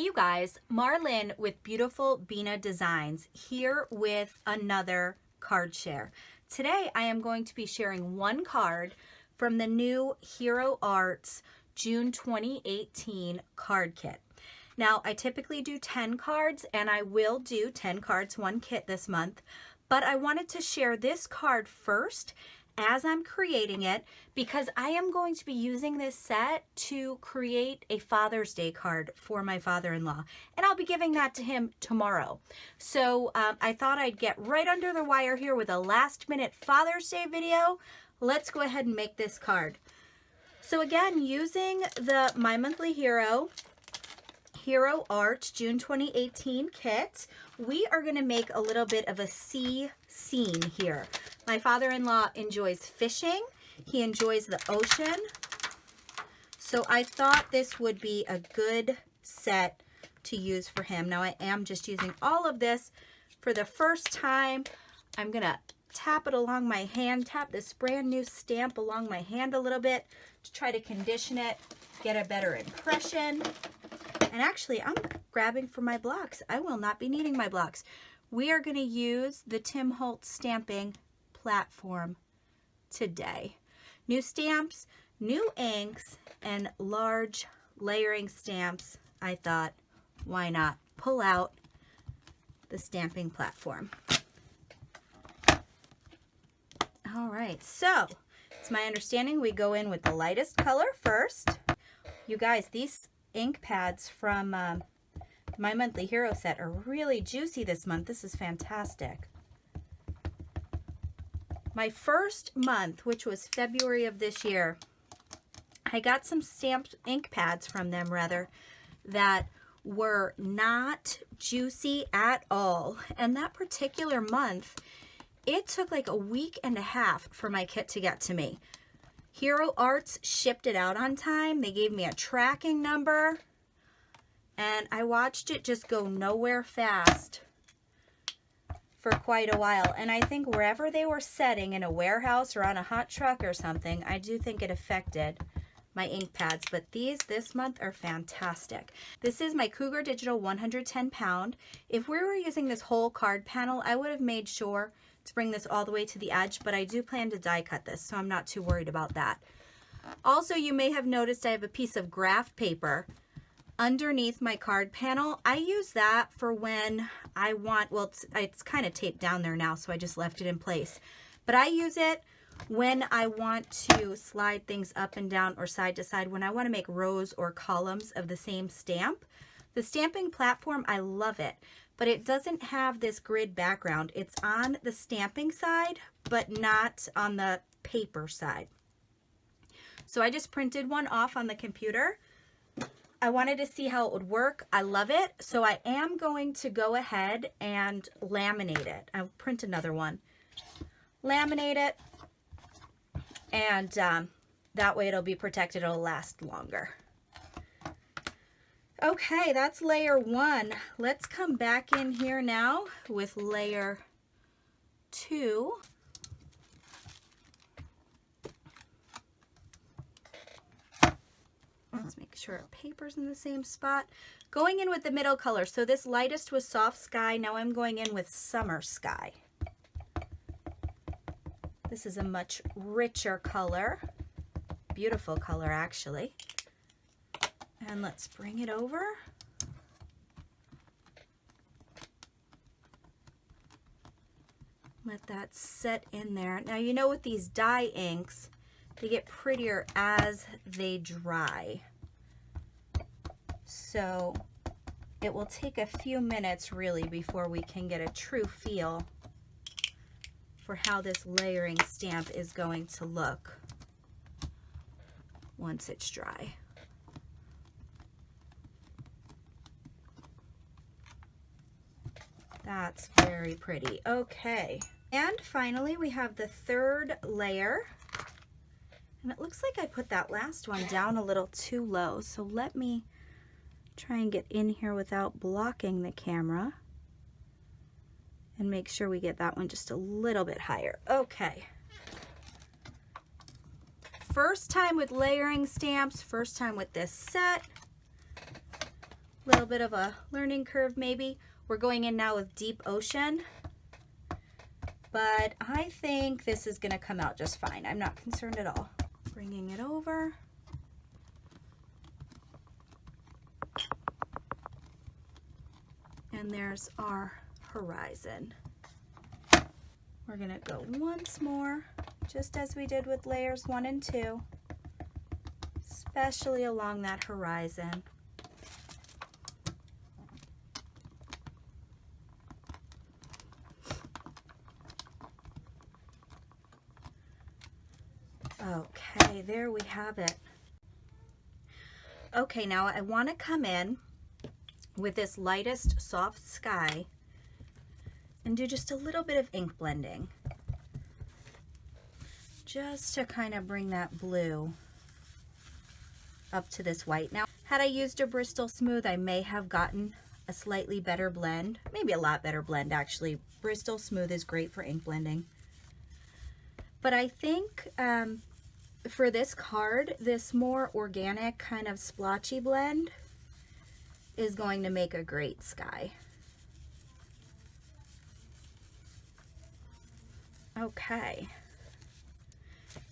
you guys, Marlyn with Beautiful Bina Designs here with another card share. Today I am going to be sharing one card from the new Hero Arts June 2018 card kit. Now I typically do 10 cards and I will do 10 cards, one kit this month, but I wanted to share this card first as I'm creating it because I am going to be using this set to create a Father's Day card for my father-in-law, and I'll be giving that to him tomorrow. So I thought I'd get right under the wire here with a last-minute Father's Day video. Let's go ahead and make this card. So again, using the My Monthly Hero Art June 2018 kit, we are going to make a little bit of a sea scene here. My father-in-law enjoys fishing. He enjoys the ocean. So I thought this would be a good set to use for him. Now I am just using all of this for the first time. I'm going to tap it along my hand, tap this brand new stamp along my hand a little bit to try to condition it, get a better impression. And actually, I'm grabbing for my blocks. I will not be needing my blocks. We are going to use the Tim Holtz stamping platform today. New stamps, new inks, and large layering stamps. I thought, why not pull out the stamping platform? All right, so it's my understanding we go in with the lightest color first. You guys, these ink pads from My Monthly Hero set are really juicy this month. This is fantastic. My first month, which was February of this year, I got some stamped ink pads from them that were not juicy at all. And that particular month, it took like a week and a half for my kit to get to me. Hero Arts shipped it out on time. They gave me a tracking number, and I watched it just go nowhere fast for quite a while. And I think wherever they were setting, in a warehouse or on a hot truck or something, I do think it affected my ink pads. But this month are fantastic. This is my Cougar Digital 110 pound. If we were using this whole card panel, I would have made sure to bring this all the way to the edge, but I do plan to die cut this, so I'm not too worried about that. Also, you may have noticed I have a piece of graph paper underneath my card panel. I use that for when I want, well, it's kind of taped down there now, so I just left it in place. But I use it when I want to slide things up and down or side to side, when I want to make rows or columns of the same stamp. The stamping platform, I love it, but it doesn't have this grid background. It's on the stamping side, but not on the paper side. So I just printed one off on the computer. I wanted to see how it would work. I love it. So I am going to go ahead and laminate it. I'll print another one. Laminate it. And that way it'll be protected. It'll last longer. Okay, that's layer one. Let's come back in here now with layer two. Let's make sure our paper's in the same spot. Going in with the middle color. So this lightest was Soft Sky. Now I'm going in with Summer Sky. This is a much richer color. Beautiful color, actually. And let's bring it over. Let that set in there. Now, you know, with these dye inks, they get prettier as they dry. So it will take a few minutes really before we can get a true feel for how this layering stamp is going to look once it's dry. That's very pretty. Okay. And finally, we have the third layer. And it looks like I put that last one down a little too low. So let me try and get in here without blocking the camera and make sure we get that one just a little bit higher. Okay. First time with layering stamps, first time with this set. little bit of a learning curve maybe. We're going in now with Deep Ocean, but I think this is gonna come out just fine. I'm not concerned at all. Bringing it over. And there's our horizon. We're gonna go once more, just as we did with layers 1 and 2, especially along that horizon. Okay, there we have it. Okay, now I want to come in with this lightest soft sky and do just a little bit of ink blending, just to kind of bring that blue up to this white. Now, had I used a Bristol Smooth, I may have gotten a slightly better blend, maybe a lot better blend actually. Bristol Smooth is great for ink blending. But I think for this card, this more organic kind of splotchy blend is going to make a great sky. Okay,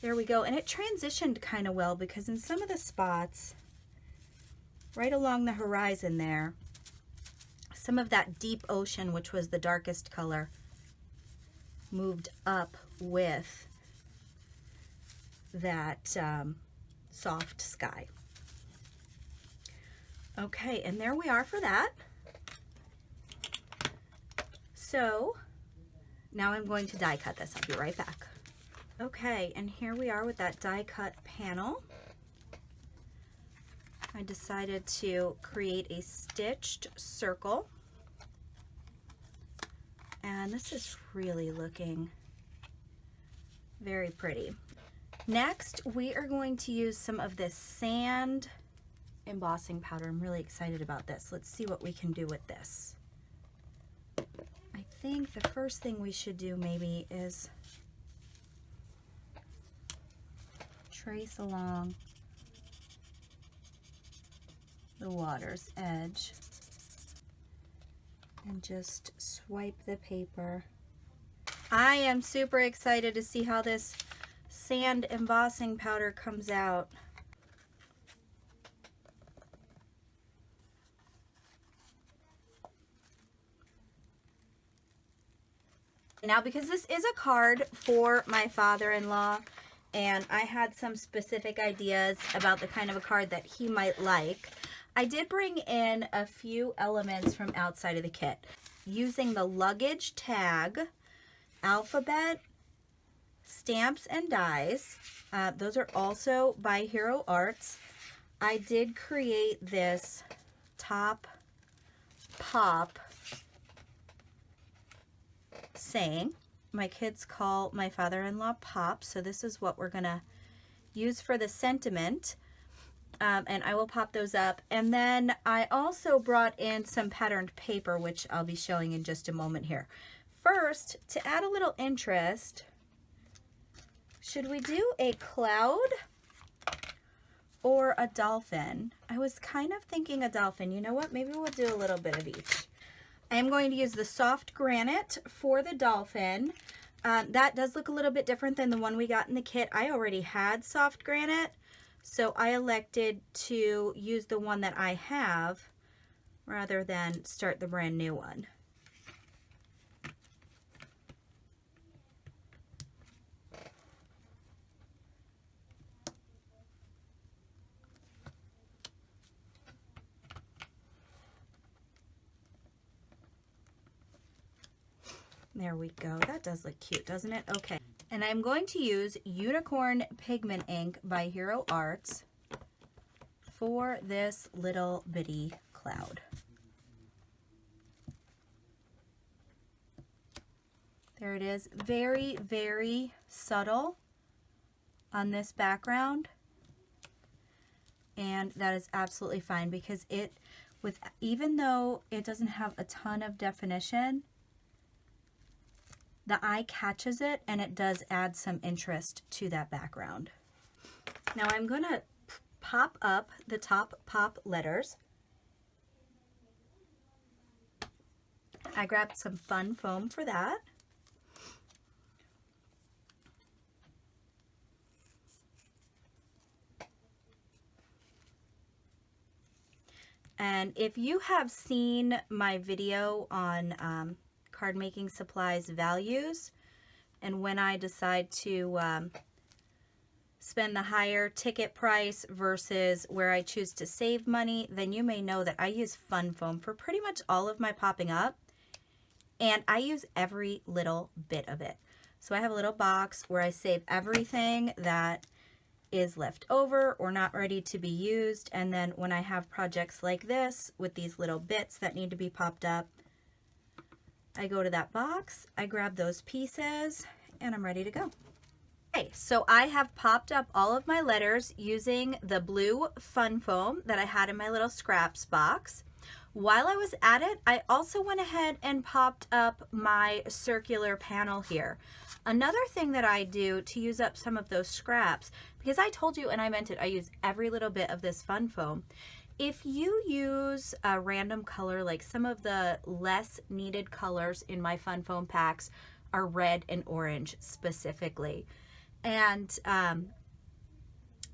there we go. And it transitioned kind of well because in some of the spots right along the horizon there, some of that Deep Ocean, which was the darkest color, moved up with that soft sky. Okay, and there we are for that. So now I'm going to die cut this. I'll be right back. Okay, and here we are with that die cut panel. I decided to create a stitched circle. And this is really looking very pretty. Next, we are going to use some of this sand embossing powder. I'm really excited about this. Let's see what we can do with this. I think the first thing we should do maybe is trace along the water's edge and just swipe the paper. I am super excited to see how this sand embossing powder comes out. Now, because this is a card for my father-in-law, and I had some specific ideas about the kind of a card that he might like, I did bring in a few elements from outside of the kit. Using the luggage tag, alphabet, stamps, and dies. Those are also by Hero Arts. I did create this top pop saying. My kids call my father-in-law Pop, so this is what we're gonna use for the sentiment. And I will pop those up. And then I also brought in some patterned paper, which I'll be showing in just a moment here. First, to add a little interest, should we do a cloud or a dolphin? I was kind of thinking a dolphin. You know what? Maybe we'll do a little bit of each. I am going to use the soft granite for the dolphin. That does look a little bit different than the one we got in the kit. I already had soft granite, so I elected to use the one that I have rather than start the brand new one. There we go. That does look cute, doesn't it? Okay. And I'm going to use Unicorn Pigment Ink by Hero Arts for this little bitty cloud. There it is. Very, very subtle on this background. And that is absolutely fine because even though it doesn't have a ton of definition, the eye catches it and it does add some interest to that background. Now I'm going to pop up the top pop letters. I grabbed some fun foam for that. And if you have seen my video on card making supplies values and when I decide to spend the higher ticket price versus where I choose to save money, then you may know that I use fun foam for pretty much all of my popping up, and I use every little bit of it. So I have a little box where I save everything that is left over or not ready to be used, and then when I have projects like this with these little bits that need to be popped up, I go to that box, I grab those pieces, and I'm ready to go. Okay, so I have popped up all of my letters using the blue fun foam that I had in my little scraps box. While I was at it, I also went ahead and popped up my circular panel here. Another thing that I do to use up some of those scraps, because I told you and I meant it, I use every little bit of this fun foam. If you use a random color, like some of the less needed colors in my fun foam packs are red and orange specifically. And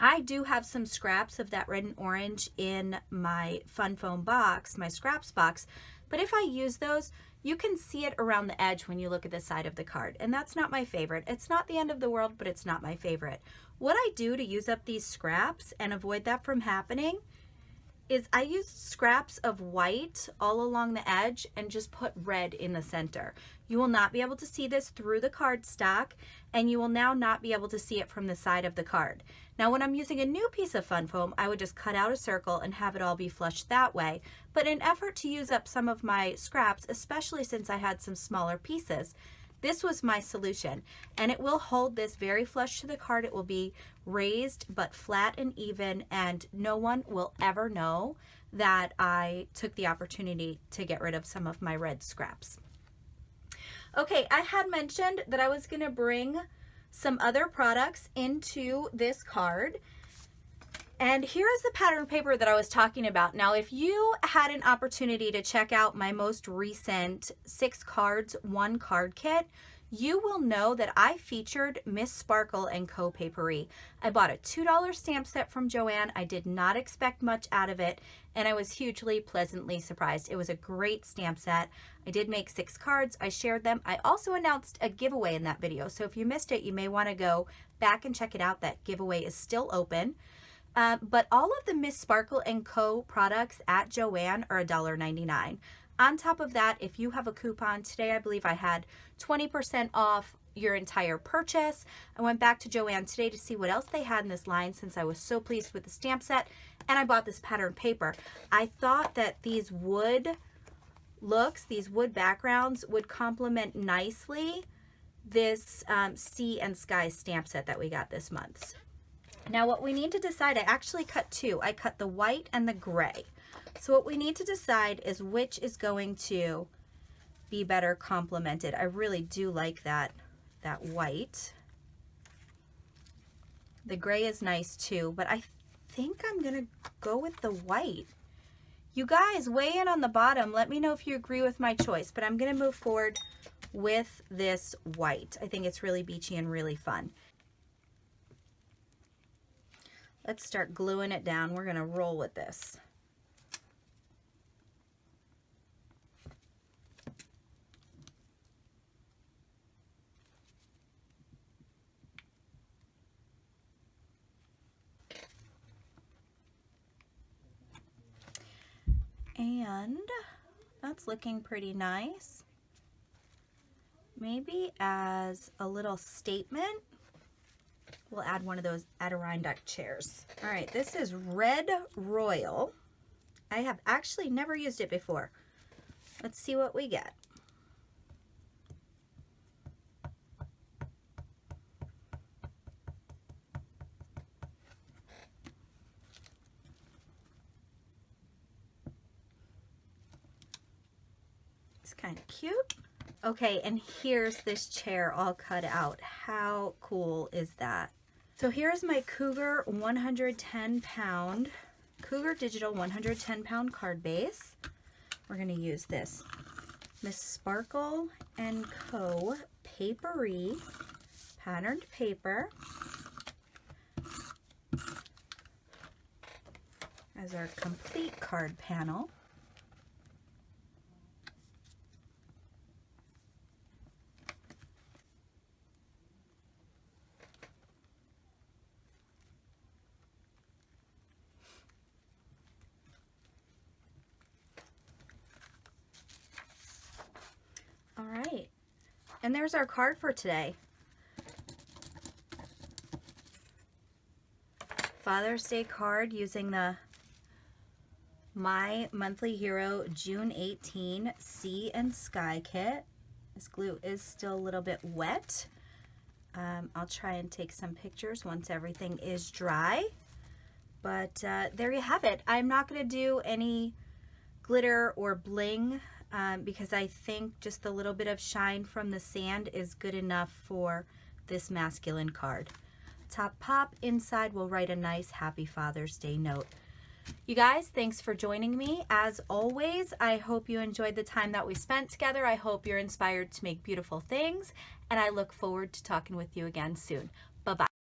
I do have some scraps of that red and orange in my fun foam box, my scraps box, but if I use those, you can see it around the edge when you look at the side of the card, and that's not my favorite. It's not the end of the world, but it's not my favorite. What I do to use up these scraps and avoid that from happening is I use scraps of white all along the edge and just put red in the center. You will not be able to see this through the cardstock, and you will now not be able to see it from the side of the card. Now when I'm using a new piece of fun foam, I would just cut out a circle and have it all be flushed that way. But in an effort to use up some of my scraps, especially since I had some smaller pieces, this was my solution, and it will hold this very flush to the card. It will be raised but flat and even, and no one will ever know that I took the opportunity to get rid of some of my red scraps. Okay, I had mentioned that I was going to bring some other products into this card. And here is the pattern paper that I was talking about. Now, if you had an opportunity to check out my most recent 6 cards, 1 card kit, you will know that I featured Miss Sparkle and Co. Papery. I bought a $2 stamp set from Joann. I did not expect much out of it, and I was hugely pleasantly surprised. It was a great stamp set. I did make 6 cards. I shared them. I also announced a giveaway in that video, so if you missed it, you may want to go back and check it out. That giveaway is still open. But all of the Miss Sparkle & Co. products at Joann are $1.99. On top of that, if you have a coupon, today I believe I had 20% off your entire purchase. I went back to Joann today to see what else they had in this line since I was so pleased with the stamp set, and I bought this pattern paper. I thought that these wood looks, these wood backgrounds would complement nicely this sea and sky stamp set that we got this month. Now what we need to decide, I actually cut 2. I cut the white and the gray. So what we need to decide is which is going to be better complemented. I really do like that white. The gray is nice too, but I think I'm gonna go with the white. You guys weigh in on the bottom. Let me know if you agree with my choice, but I'm gonna move forward with this white. I think it's really beachy and really fun. Let's start gluing it down. We're gonna roll with this. And that's looking pretty nice. Maybe as a little statement, we'll add one of those Adirondack chairs. All right, this is Red Royal. I have actually never used it before. Let's see what we get. It's kind of cute. Okay, and here's this chair all cut out. How cool is that? So here's my Cougar 110 pound, Cougar Digital 110 pound card base. We're gonna use this Miss Sparkle and Co. Papery patterned paper as our complete card panel. All right, and there's our card for today. Father's Day card using the My Monthly Hero June 18 Sea and Sky kit. This glue is still a little bit wet. I'll try and take some pictures once everything is dry. But there you have it. I'm not going to do any glitter or bling because I think just a little bit of shine from the sand is good enough for this masculine card. Top pop, inside we'll write a nice Happy Father's Day note. You guys, thanks for joining me. As always, I hope you enjoyed the time that we spent together. I hope you're inspired to make beautiful things, and I look forward to talking with you again soon. Bye-bye.